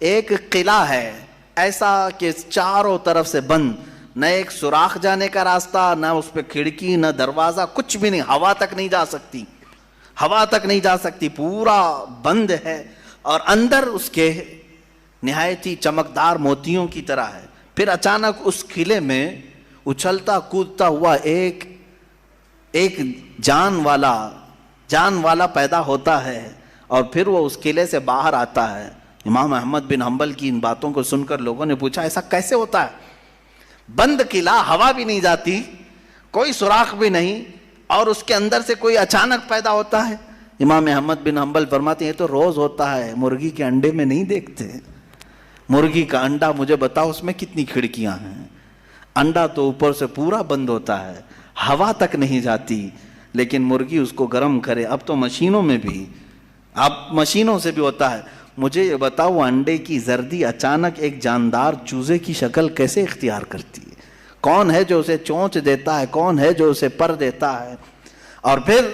ایک قلعہ ہے ایسا کہ چاروں طرف سے بند، نہ ایک سوراخ جانے کا راستہ، نہ اس پہ کھڑکی، نہ دروازہ، کچھ بھی نہیں، ہوا تک نہیں جا سکتی، ہوا تک نہیں جا سکتی، پورا بند ہے، اور اندر اس کے نہایت ہی چمکدار موتیوں کی طرح ہے۔ پھر اچانک اس قلعے میں اچھلتا کودتا ہوا ایک جان والا پیدا ہوتا ہے، اور پھر وہ اس قلعے سے باہر آتا ہے۔ امام احمد بن حنبل کی ان باتوں کو سن کر لوگوں نے پوچھا ایسا کیسے ہوتا ہے؟ بند قلعہ، ہوا بھی نہیں جاتی، کوئی سوراخ بھی نہیں، اور اس کے اندر سے کوئی اچانک پیدا ہوتا ہے۔ امام احمد بن حنبل فرماتے ہیں یہ تو روز ہوتا ہے، مرغی کے انڈے میں نہیں دیکھتے۔ مرغی کا انڈا مجھے بتاؤ اس میں کتنی کھڑکیاں ہیں، انڈا تو اوپر سے پورا بند ہوتا ہے، ہوا تک نہیں جاتی، لیکن مرغی اس کو گرم کرے۔ اب تو مشینوں میں بھی، اب مشینوں سے بھی ہوتا ہے۔ مجھے یہ بتاؤ انڈے کی زردی اچانک ایک جاندار چوزے کی شکل کیسے اختیار کرتی ہے؟ کون ہے جو اسے چونچ دیتا ہے؟ کون ہے جو اسے پر دیتا ہے؟ اور پھر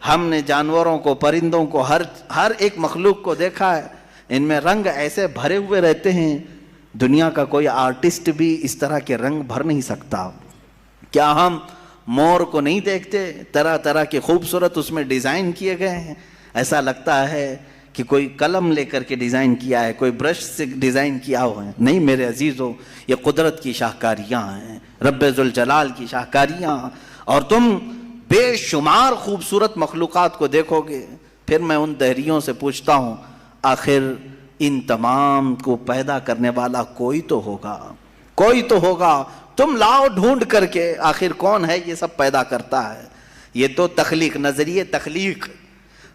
ہم نے جانوروں کو، پرندوں کو، ہر ایک مخلوق کو دیکھا ہے، ان میں رنگ ایسے بھرے ہوئے رہتے ہیں، دنیا کا کوئی آرٹسٹ بھی اس طرح کے رنگ بھر نہیں سکتا۔ کیا ہم مور کو نہیں دیکھتے؟ طرح طرح کے خوبصورت اس میں ڈیزائن کیے گئے ہیں، ایسا لگتا ہے کہ کوئی قلم لے کر کے ڈیزائن کیا ہے، کوئی برش سے ڈیزائن کیا ہوا ہے۔ نہیں میرے عزیزو، یہ قدرت کی شاہکاریاں ہیں، رب ذوالجلال کی شاہکاریاں، اور تم بے شمار خوبصورت مخلوقات کو دیکھو گے۔ پھر میں ان دہریوں سے پوچھتا ہوں آخر ان تمام کو پیدا کرنے والا کوئی تو ہوگا، کوئی تو ہوگا، تم لاؤ ڈھونڈ کر کے آخر کون ہے یہ سب پیدا کرتا ہے۔ یہ تو تخلیق، نظریے تخلیق،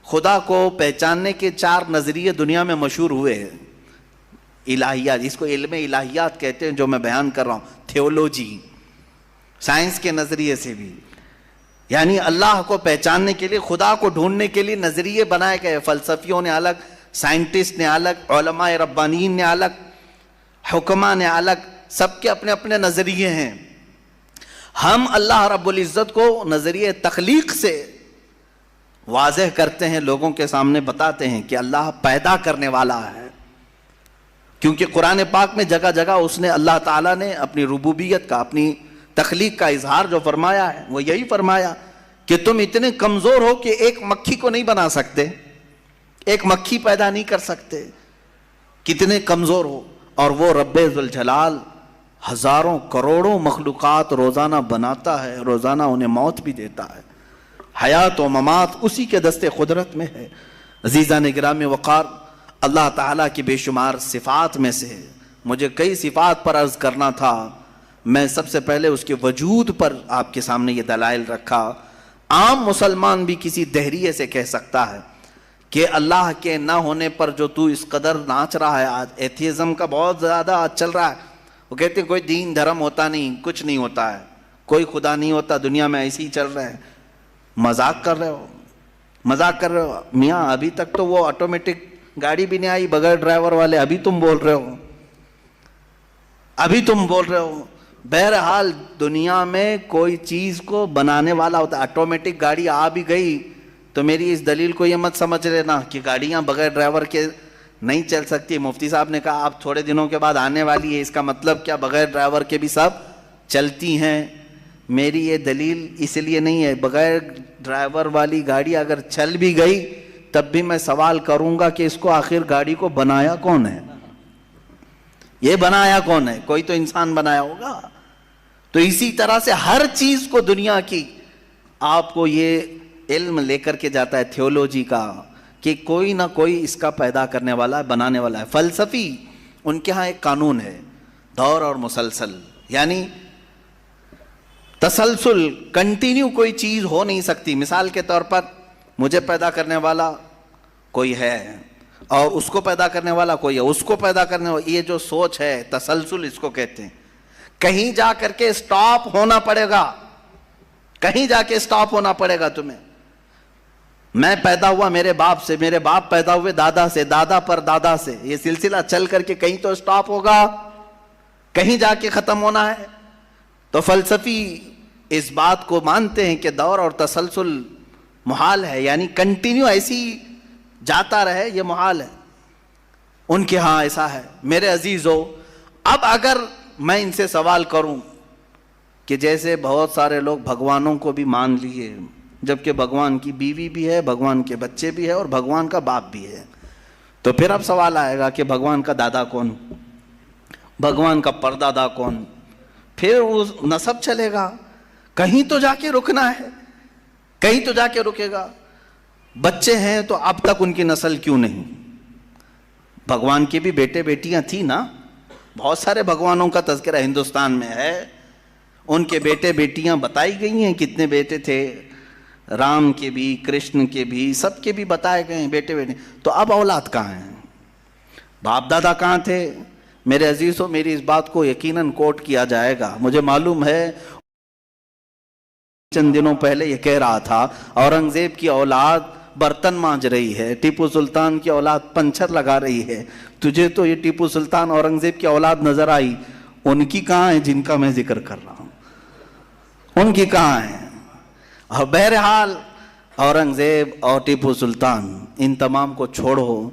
خدا کو پہچاننے کے 4 نظریے دنیا میں مشہور ہوئے ہیں۔ الہیات، اس کو علم الہیات کہتے ہیں جو میں بیان کر رہا ہوں، تھیولوجی، سائنس کے نظریے سے بھی، یعنی اللہ کو پہچاننے کے لیے، خدا کو ڈھونڈنے کے لیے نظریے بنائے گئے، فلسفیوں نے الگ، سائنٹسٹ نے الگ، علماء ربانیین نے الگ، حکماء نے الگ، سب کے اپنے اپنے نظریے ہیں۔ ہم اللہ رب العزت کو نظریے تخلیق سے واضح کرتے ہیں، لوگوں کے سامنے بتاتے ہیں کہ اللہ پیدا کرنے والا ہے، کیونکہ قرآن پاک میں جگہ جگہ اس نے، اللہ تعالیٰ نے اپنی ربوبیت کا، اپنی تخلیق کا اظہار جو فرمایا ہے وہ یہی فرمایا کہ تم اتنے کمزور ہو کہ ایک مکھی کو نہیں بنا سکتے، ایک مکھی پیدا نہیں کر سکتے، کتنے کمزور ہو، اور وہ رب ذوالجلال ہزاروں کروڑوں مخلوقات روزانہ بناتا ہے، روزانہ انہیں موت بھی دیتا ہے، حیات و ممات اسی کے دست قدرت میں ہے۔ عزیزان گرامی وقار، اللہ تعالیٰ کی بے شمار صفات میں سے مجھے کئی صفات پر عرض کرنا تھا، میں سب سے پہلے اس کے وجود پر آپ کے سامنے یہ دلائل رکھا۔ عام مسلمان بھی کسی دہریے سے کہہ سکتا ہے کہ اللہ کے نہ ہونے پر جو تو اس قدر ناچ رہا ہے، آج ایتھیزم کا بہت زیادہ چل رہا ہے، وہ کہتے ہیں کوئی دین دھرم ہوتا نہیں، کچھ نہیں ہوتا ہے، کوئی خدا نہیں ہوتا، دنیا میں ایسے ہی چل رہے ہیں۔ مذاق کر رہے ہو، مذاق کر رہے ہو میاں، ابھی تک تو وہ آٹومیٹک گاڑی بھی نہیں آئی بغیر ڈرائیور والے، ابھی تم بول رہے ہو، ابھی تم بول رہے ہو۔ بہرحال دنیا میں کوئی چیز کو بنانے والا ہوتا ہے، آٹومیٹک گاڑی آ بھی گئی تو میری اس دلیل کو یہ مت سمجھ لینا کہ گاڑیاں بغیر ڈرائیور کے نہیں چل سکتی۔ مفتی صاحب نے کہا آپ تھوڑے دنوں کے بعد آنے والی ہے، اس کا مطلب کیا بغیر ڈرائیور کے بھی سب چلتی ہیں؟ میری یہ دلیل اس لیے نہیں ہے، بغیر ڈرائیور والی گاڑی اگر چل بھی گئی تب بھی میں سوال کروں گا کہ اس کو آخر گاڑی کو بنایا کون ہے؟ یہ بنایا کون ہے؟ کوئی تو انسان بنایا ہوگا۔ تو اسی طرح سے ہر چیز کو دنیا کی آپ کو یہ علم لے کر کے جاتا ہے تھیولوجی کا کہ کوئی نہ کوئی اس کا پیدا کرنے والا ہے، بنانے والا ہے۔ فلسفی ان کے ہاں ایک قانون ہے، دور اور مسلسل، یعنی تسلسل، کنٹینیو کوئی چیز ہو نہیں سکتی۔ مثال کے طور پر مجھے پیدا کرنے والا کوئی ہے اور اس کو پیدا کرنے والا کوئی ہے، اس کو پیدا کرنے والا، یہ جو سوچ ہے تسلسل اس کو کہتے ہیں۔ کہیں جا کر کے سٹاپ ہونا پڑے گا، کہیں جا کے سٹاپ ہونا پڑے گا تمہیں۔ میں پیدا ہوا میرے باپ سے، میرے باپ پیدا ہوئے دادا سے، دادا پر دادا سے، یہ سلسلہ چل کر کے کہیں تو سٹاپ ہوگا، کہیں جا کے ختم ہونا ہے۔ تو فلسفی اس بات کو مانتے ہیں کہ دور اور تسلسل محال ہے، یعنی کنٹینیو ایسی جاتا رہے، یہ محال ہے۔ ان کے ہاں ایسا ہے۔ میرے عزیزو، اب اگر میں ان سے سوال کروں کہ جیسے بہت سارے لوگ بھگوانوں کو بھی مان لیے، جبکہ بھگوان کی بیوی بھی ہے، بھگوان کے بچے بھی ہے اور بھگوان کا باپ بھی ہے، تو پھر اب سوال آئے گا کہ بھگوان کا دادا کون، بھگوان کا پردادا کون؟ پھر وہ نسب چلے گا، کہیں تو جا کے رکنا ہے، کہیں تو جا کے رکے گا۔ بچے ہیں تو اب تک ان کی نسل کیوں نہیں؟ بھگوان کے بھی بیٹے بیٹیاں تھیں نا، بہت سارے بھگوانوں کا تذکرہ ہندوستان میں ہے، ان کے بیٹے بیٹیاں بتائی گئی ہیں، کتنے بیٹے تھے، رام کے بھی، کرشن کے بھی، سب کے بھی بتائے گئے ہیں بیٹے بیٹے۔ تو اب اولاد کہاں ہیں؟ باپ دادا کہاں تھے؟ میرے عزیزوں، میری اس بات کو یقیناً کوٹ کیا جائے گا، مجھے معلوم ہے چند دنوں پہلے یہ کہہ رہا تھا اورنگزیب کی اولاد برتن مانج رہی ہے، ٹیپو سلطان کی اولاد پنچر لگا رہی ہے، تجھے تو یہ ٹیپو سلطان اورنگزیب کی اولاد نظر آئی، ان کی کہاں ہے جن کا میں ذکر کر رہا ہوں؟ ان کی کہاں ہے؟ اور بہرحال اورنگزیب اور ٹیپو سلطان ان تمام کو چھوڑو،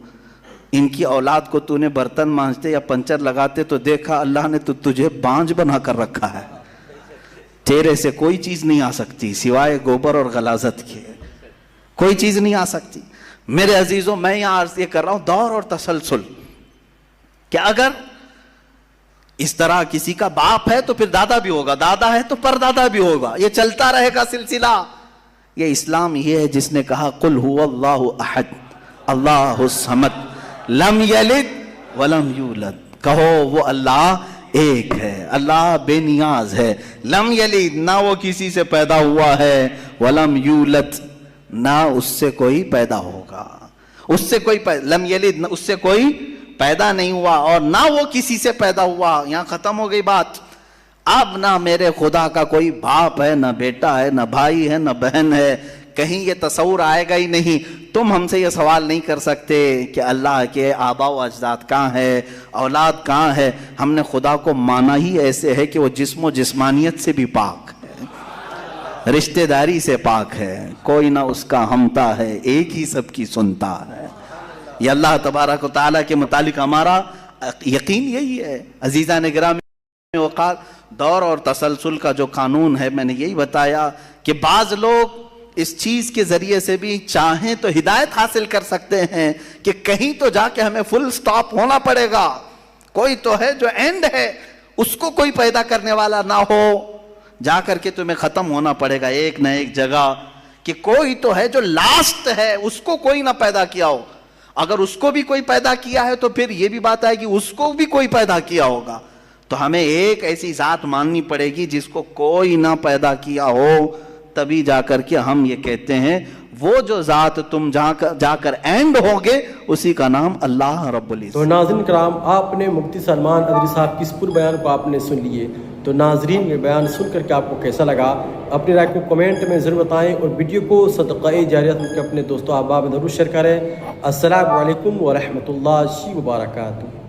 ان کی اولاد کو تو نے برتن مانجتے یا پنچر لگاتے تو دیکھا اللہ نے تو تجھے بانج بنا کر رکھا ہے، تیرے سے کوئی چیز نہیں آ سکتی سوائے گوبر اور غلاظت کے، کوئی چیز نہیں آ سکتی۔ میرے عزیزوں، میں یہاں عرض یہ کر رہا ہوں دور اور تسلسل، کہ اگر اس طرح کسی کا باپ ہے تو پھر دادا بھی ہوگا، دادا ہے تو پردادا بھی ہوگا، یہ چلتا رہے گا سلسلہ۔ یہ اسلام یہ ہے جس نے کہا قل هو اللہ احد اللہ الصمد لم یلد ولم یولد، کہو وہ اللہ ایک ہے، اللہ بے نیاز ہے، لم یلد نہ وہ کسی سے پیدا ہوا ہے، ولم یولد نہ اس سے کوئی پیدا ہوگا، اس سے کوئی لم یلد نہ اس سے کوئی پیدا نہیں ہوا اور نہ وہ کسی سے پیدا ہوا۔ یہاں ختم ہو گئی بات۔ اب نہ میرے خدا کا کوئی باپ ہے، نہ بیٹا ہے، نہ بھائی ہے، نہ بہن ہے، کہیں یہ تصور آئے گا ہی نہیں۔ تم ہم سے یہ سوال نہیں کر سکتے کہ اللہ کے آباء و اجداد کہاں ہے، اولاد کہاں ہے۔ ہم نے خدا کو مانا ہی ایسے ہے کہ وہ جسم و جسمانیت سے بھی پاک ہے، رشتہ داری سے پاک ہے، کوئی نہ اس کا ہمتا ہے، ایک ہی سب کی سنتا ہے۔ یہ اللہ تبارک و تعالیٰ کے متعلق ہمارا یقین یہی ہے۔ عزیزان گرامی وقار، دور اور تسلسل کا جو قانون ہے، میں نے یہی بتایا کہ بعض لوگ اس چیز کے ذریعے سے بھی چاہیں تو ہدایت حاصل کر سکتے ہیں کہ کہیں تو جا کے ہمیں فل سٹاپ ہونا پڑے گا، کوئی تو ہے جو اینڈ ہے، اس کو کوئی پیدا کرنے والا نہ ہو، جا کر کے تمہیں ختم ہونا پڑے گا ایک نہ ایک جگہ، کہ کوئی تو ہے جو لاسٹ ہے، اس کو کوئی نہ پیدا کیا ہو۔ اگر اس کو بھی کوئی پیدا کیا ہے تو پھر یہ بھی بات ہے کہ اس کو بھی کوئی پیدا کیا ہوگا۔ تو ہمیں ایک ایسی ذات ماننی پڑے گی جس کو کوئی نہ پیدا کیا ہو، تبھی جا کر کے ہم یہ کہتے ہیں وہ جو ذات تم جا کر اینڈ ہوگے اسی کا نام اللہ رب العزت۔ تو ناظرین کرام، آپ نے مفتی سلمان ادری صاحب کی اس پورے بیان کو آپ نے سن لیے، تو ناظرین یہ بیان سن کر کے آپ کو کیسا لگا؟ اپنی رائے کو کمنٹ میں ضرور بتائیں اور ویڈیو کو صدقہ جاریہ کے اپنے دوستوں احباب میں ضرور شیئر کریں۔ السلام علیکم ورحمۃ اللہ وبرکاتہ۔